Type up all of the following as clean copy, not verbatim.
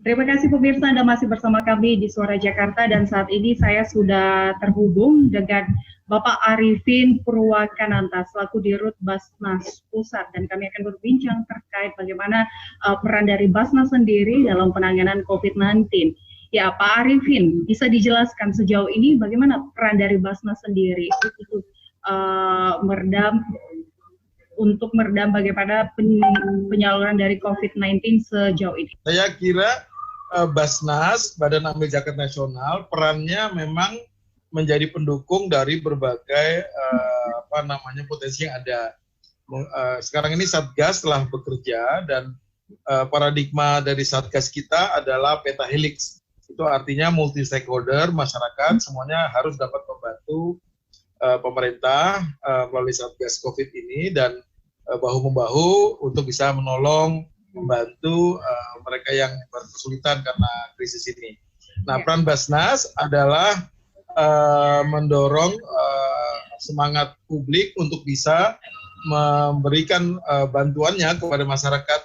Terima kasih pemirsa, Anda masih bersama kami di Suara Jakarta dan saat ini saya sudah terhubung dengan Bapak Arifin Purwakananta selaku Dirut Basnas Pusat dan kami akan berbincang terkait bagaimana peran dari Basnas sendiri dalam penanganan COVID-19. Ya, Pak Arifin, bisa dijelaskan sejauh ini bagaimana peran dari Basnas sendiri untuk meredam bagaimana penyaluran dari COVID-19 sejauh ini? Saya kira Basnas, Badan Amil Zakat Nasional, perannya memang menjadi pendukung dari berbagai potensi yang ada. Sekarang ini Satgas telah bekerja dan paradigma dari Satgas kita adalah peta helix. Itu artinya multi stakeholder, masyarakat semuanya harus dapat membantu pemerintah melalui Satgas COVID ini dan bahu-membahu untuk bisa menolong, membantu mereka yang berkesulitan karena krisis ini. Nah, peran Basnas adalah mendorong semangat publik untuk bisa memberikan bantuannya kepada masyarakat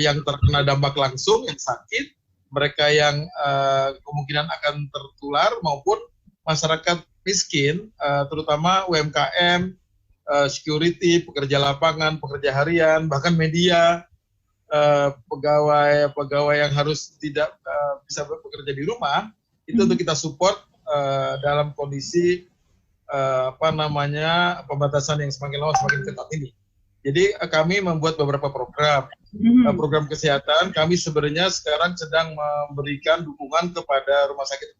yang terkena dampak langsung, yang sakit, mereka yang kemungkinan akan tertular maupun masyarakat miskin, terutama UMKM, security, pekerja lapangan, pekerja harian, bahkan media, pegawai yang harus tidak bisa bekerja di rumah, itu untuk kita support dalam kondisi pembatasan yang semakin lama semakin ketat ini. Jadi kami membuat beberapa program kesehatan. Kami sebenarnya sekarang sedang memberikan dukungan kepada rumah sakit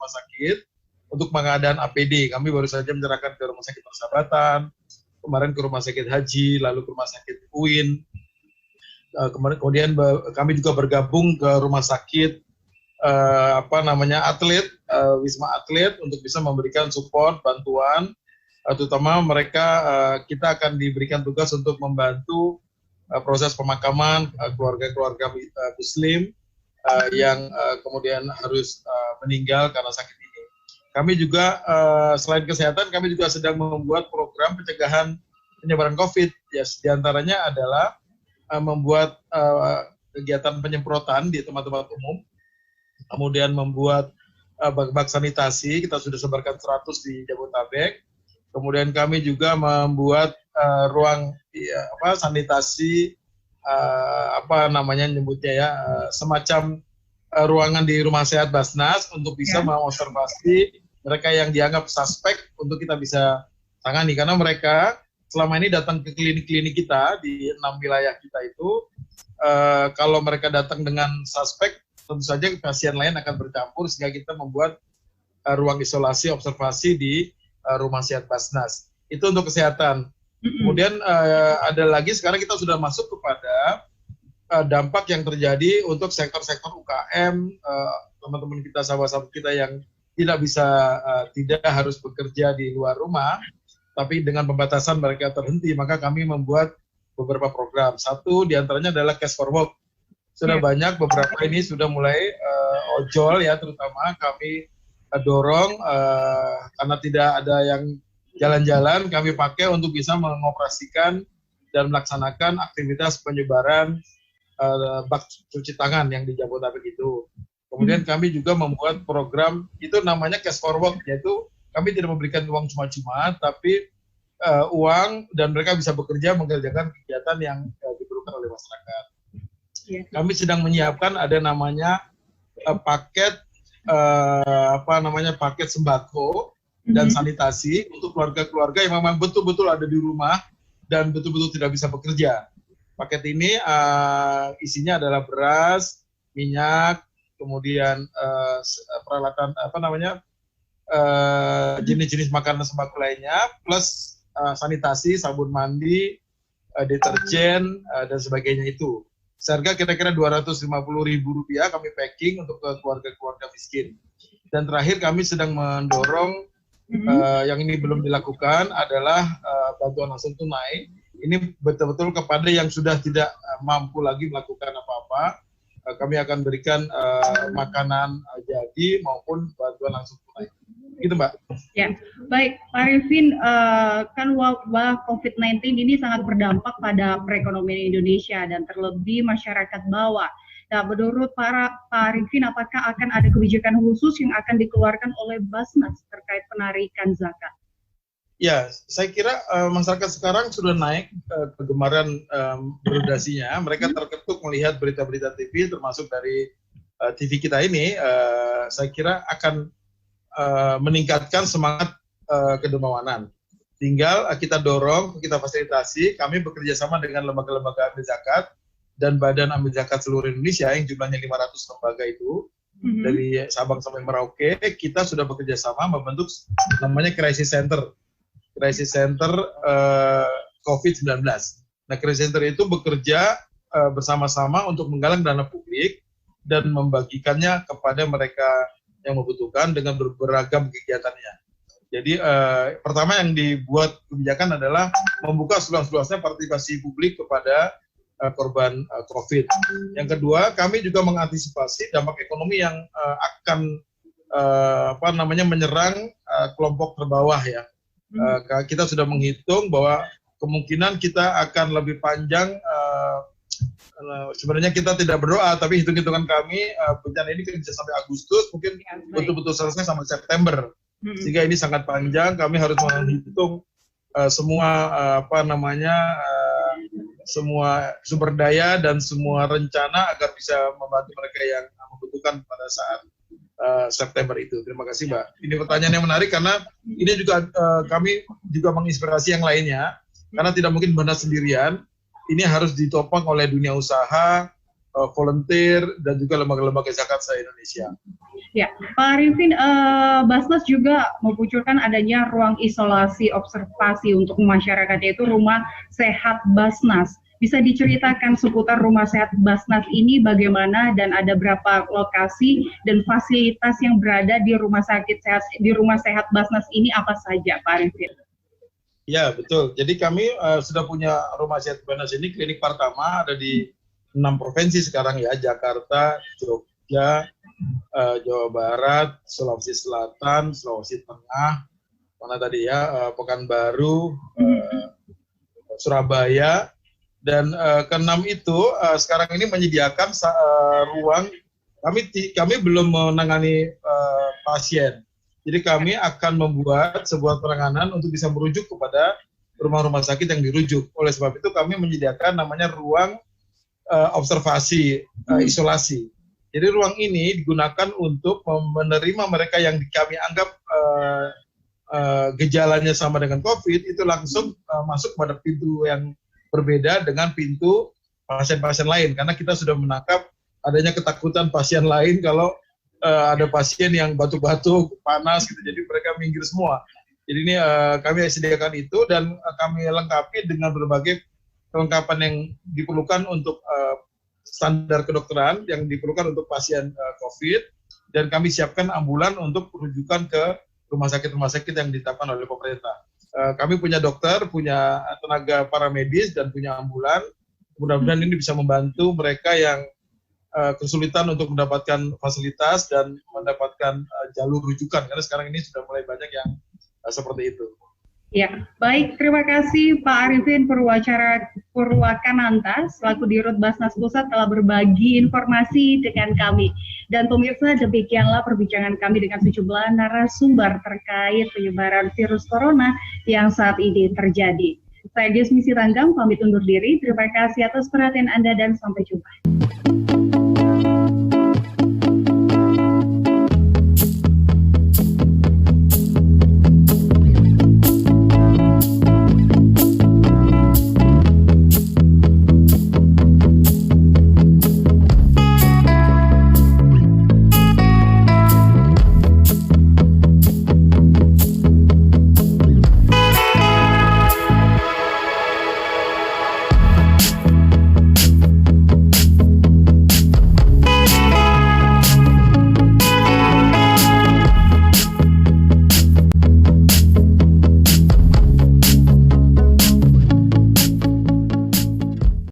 untuk pengadaan APD. Kami baru saja menyerahkan ke Rumah Sakit Persahabatan, kemarin ke Rumah Sakit Haji, lalu ke Rumah Sakit UIN. Kemudian kami juga bergabung ke rumah sakit atlet, Wisma Atlet untuk bisa memberikan support, bantuan, terutama mereka kita akan diberikan tugas untuk membantu proses pemakaman keluarga-keluarga Muslim yang kemudian harus meninggal karena sakit ini. Kami juga selain kesehatan, kami juga sedang membuat program pencegahan penyebaran COVID. Ya, diantaranya adalah membuat kegiatan penyemprotan di tempat-tempat umum, kemudian membuat bak sanitasi, kita sudah sebarkan 100 di Jabodetabek, kemudian kami juga membuat ruang sanitasi, semacam ruangan di Rumah Sehat Basnas untuk bisa mengobservasi mereka yang dianggap suspek untuk kita bisa tangani, karena mereka selama ini datang ke klinik-klinik kita di 6 wilayah kita itu, kalau mereka datang dengan suspek, tentu saja pasien lain akan bercampur sehingga kita membuat ruang isolasi observasi di Rumah Sehat Basnas. Itu untuk kesehatan. Kemudian ada lagi sekarang kita sudah masuk kepada dampak yang terjadi untuk sektor-sektor UKM, teman-teman kita, sahabat-sahabat kita yang tidak harus bekerja di luar rumah, tapi dengan pembatasan mereka terhenti, maka kami membuat beberapa program. Satu diantaranya adalah Cash for Work. Sudah banyak, beberapa ini sudah mulai ojol ya, terutama kami dorong karena tidak ada yang jalan-jalan, kami pakai untuk bisa mengoperasikan dan melaksanakan aktivitas penyebaran bak cuci tangan yang di Jabodetabek itu. Kemudian kami juga membuat program itu namanya Cash for Work, yaitu kami tidak memberikan uang cuma-cuma, tapi uang dan mereka bisa bekerja mengerjakan kegiatan yang diperlukan oleh masyarakat. Kami sedang menyiapkan ada namanya paket paket sembako dan sanitasi untuk keluarga-keluarga yang memang betul-betul ada di rumah dan betul-betul tidak bisa bekerja. Paket ini isinya adalah beras, minyak, kemudian peralatan jenis-jenis makanan sembako lainnya, plus sanitasi, sabun mandi, deterjen, dan sebagainya itu. Seharga kira-kira Rp250.000 kami packing untuk keluarga-keluarga miskin. Dan terakhir kami sedang mendorong yang ini belum dilakukan adalah bantuan langsung tunai. Ini betul-betul kepada yang sudah tidak mampu lagi melakukan apa-apa. Kami akan berikan makanan jadi maupun bantuan langsung tunai. Gitu, Mbak. Ya, baik, Pak Arifin, kan wabah COVID-19 ini sangat berdampak pada perekonomian Indonesia dan terlebih masyarakat bawah. Nah, menurut Pak Arifin, apakah akan ada kebijakan khusus yang akan dikeluarkan oleh Basnas terkait penarikan zakat? Ya, saya kira masyarakat sekarang sudah naik kegemaran berdonasinya. Mereka terketuk melihat berita-berita TV, termasuk dari TV kita ini. Saya kira akan meningkatkan semangat kedermawanan. Tinggal kita dorong, kita fasilitasi. Kami bekerja sama dengan lembaga-lembaga amil zakat dan Badan Amil Zakat seluruh Indonesia yang jumlahnya 500 lembaga itu. Dari Sabang sampai Merauke, kita sudah bekerja sama membentuk namanya Crisis Center COVID-19. Nah, Crisis Center itu bekerja bersama-sama untuk menggalang dana publik dan membagikannya kepada mereka yang membutuhkan dengan beragam kegiatannya. Jadi pertama yang dibuat kebijakan adalah membuka seluas-luasnya partisipasi publik kepada korban COVID. Yang kedua, kami juga mengantisipasi dampak ekonomi yang akan menyerang kelompok terbawah ya. Kita sudah menghitung bahwa kemungkinan kita akan lebih panjang. Sebenarnya kita tidak berdoa, tapi hitung-hitungan kami bencana ini bisa sampai Agustus, mungkin betul-betul selesai sampai September. Sehingga ini sangat panjang. Kami harus menghitung semua semua sumber daya dan semua rencana agar bisa membantu mereka yang membutuhkan pada saat September itu. Terima kasih, Mbak. Ini pertanyaan yang menarik karena ini juga kami juga menginspirasi yang lainnya, karena tidak mungkin benar sendirian. Ini harus ditopang oleh dunia usaha, volunteer, dan juga lembaga-lembaga zakat se-Indonesia. Ya, Pak Arifin, Basnas juga memunculkan adanya ruang isolasi observasi untuk masyarakat, yaitu Rumah Sehat Basnas. Bisa diceritakan seputar Rumah Sehat Basnas ini bagaimana dan ada berapa lokasi dan fasilitas yang berada di Rumah Sehat Basnas ini apa saja, Pak Arifin? Ya, betul. Jadi kami sudah punya Rumah Sehat Basnas ini, klinik pertama ada di 6 provinsi sekarang ya, Jakarta, Jogja, Jawa Barat, Sulawesi Selatan, Sulawesi Tengah, mana tadi ya, Pekanbaru, Surabaya, dan ke-6 itu sekarang ini menyediakan ruang. Kami belum menangani pasien. Jadi kami akan membuat sebuah penanganan untuk bisa merujuk kepada rumah-rumah sakit yang dirujuk. Oleh sebab itu kami menyediakan namanya ruang observasi, isolasi. Jadi ruang ini digunakan untuk menerima mereka yang kami anggap gejalanya sama dengan COVID, itu langsung masuk pada pintu yang berbeda dengan pintu pasien-pasien lain. Karena kita sudah menangkap adanya ketakutan pasien lain kalau ada pasien yang batuk-batuk, panas gitu, jadi mereka minggir semua. Jadi ini kami sediakan itu dan kami lengkapi dengan berbagai kelengkapan yang diperlukan untuk standar kedokteran yang diperlukan untuk pasien COVID, dan kami siapkan ambulan untuk rujukan ke rumah sakit yang ditetapkan oleh pemerintah. Kami punya dokter, punya tenaga paramedis, dan punya ambulan. Mudah-mudahan ini bisa membantu mereka yang kesulitan untuk mendapatkan fasilitas dan mendapatkan jalur rujukan, karena sekarang ini sudah mulai banyak yang seperti itu. Ya, baik. Terima kasih Pak Arifin Purwakananta selaku Dirut Basnas Pusat telah berbagi informasi dengan kami. Dan pemirsa, demikianlah perbincangan kami dengan sejumlah narasumber terkait penyebaran virus corona yang saat ini terjadi. Saya Desmi Sitanggam, pamit undur diri. Terima kasih atas perhatian Anda dan sampai jumpa.